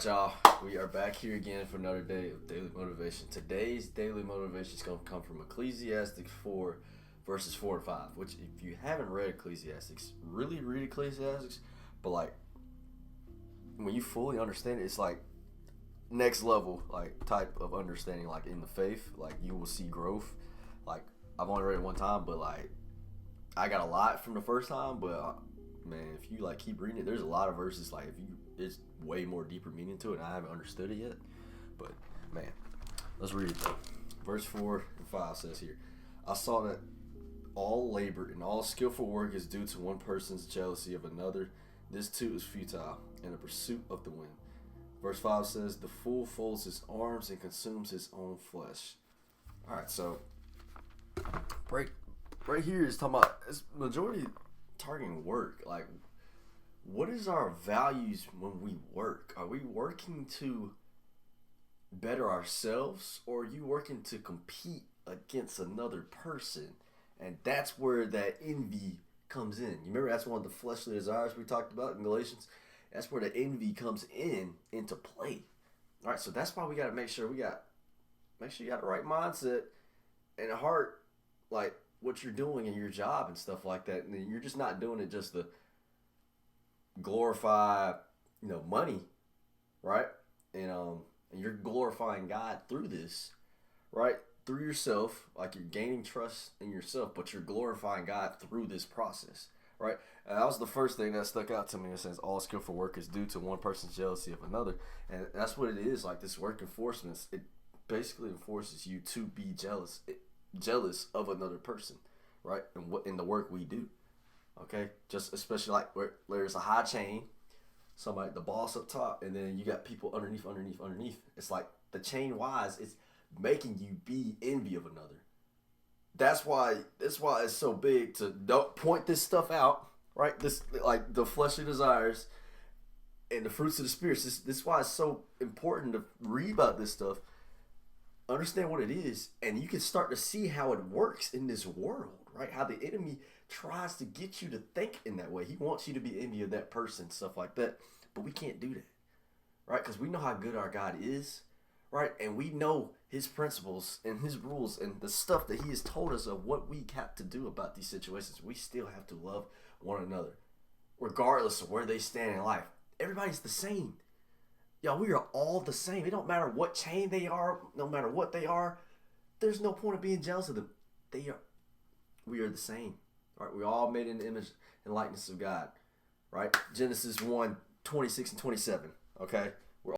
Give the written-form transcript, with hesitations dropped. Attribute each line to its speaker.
Speaker 1: Y'all, we are back here again for another day of daily motivation. Today's daily motivation is going to come from Ecclesiastes 4, verses 4 and 5. Which, if you haven't read Ecclesiastes, really read Ecclesiastes. But like, when you fully understand it, it's like next level, like type of understanding. Like in the faith, like you will see growth. Like I've only read it one time, but like I got a lot from the first time. But man, if you like keep reading it, there's a lot of verses. Like if you, it's way more deeper meaning to it, and I haven't understood it yet. But man, let's read it though. Verse 4 and 5 says here, I saw that all labor and all skillful work is due to one person's jealousy of another. This too is futile and a pursuit of the wind. Verse 5 says, the fool folds his arms and consumes his own flesh. Alright, so right here is talking about, it's majority targeting work. Like, what is our values when we work? Are we working to better ourselves, or are you working to compete against another person? And that's where that envy comes in. You remember that's one of the fleshly desires we talked about in Galatians? That's where the envy comes into play. All right, so that's why we got to make sure you got the right mindset and a heart, like what you're doing in your job and stuff like that. And you're just not doing it just to glorify, money, right? And you're glorifying God through this, right? Through yourself, like you're gaining trust in yourself, but you're glorifying God through this process, right? And that was the first thing that stuck out to me. It says all skillful work is due to one person's jealousy of another, and that's what it is. Like this work enforcement, it basically enforces you to be jealous of another person, right? And what in the work we do. Okay, just especially like where there's a high chain, somebody the boss up top, and then you got people underneath. It's like the chain wise, it's making you be envy of another. That's why it's so big to don't point this stuff out, right? This like the fleshly desires and the fruits of the spirits. This is why it's so important to read about this stuff, understand what it is, and you can start to see how it works in this world, right? How the enemy tries to get you to think in that way. He wants you to be envy of that person, stuff like that. But we can't do that, right? Because we know how good our God is, right? And we know his principles and his rules and the stuff that he has told us of what we have to do about these situations. We still have to love one another, regardless of where they stand in life. Everybody's the same. Y'all, we are all the same. It don't matter what chain they are, no matter what they are. There's no point of being jealous of them. We are the same. Right, we all made in the image and likeness of God. Right? Genesis 1, 26 and 27. Okay?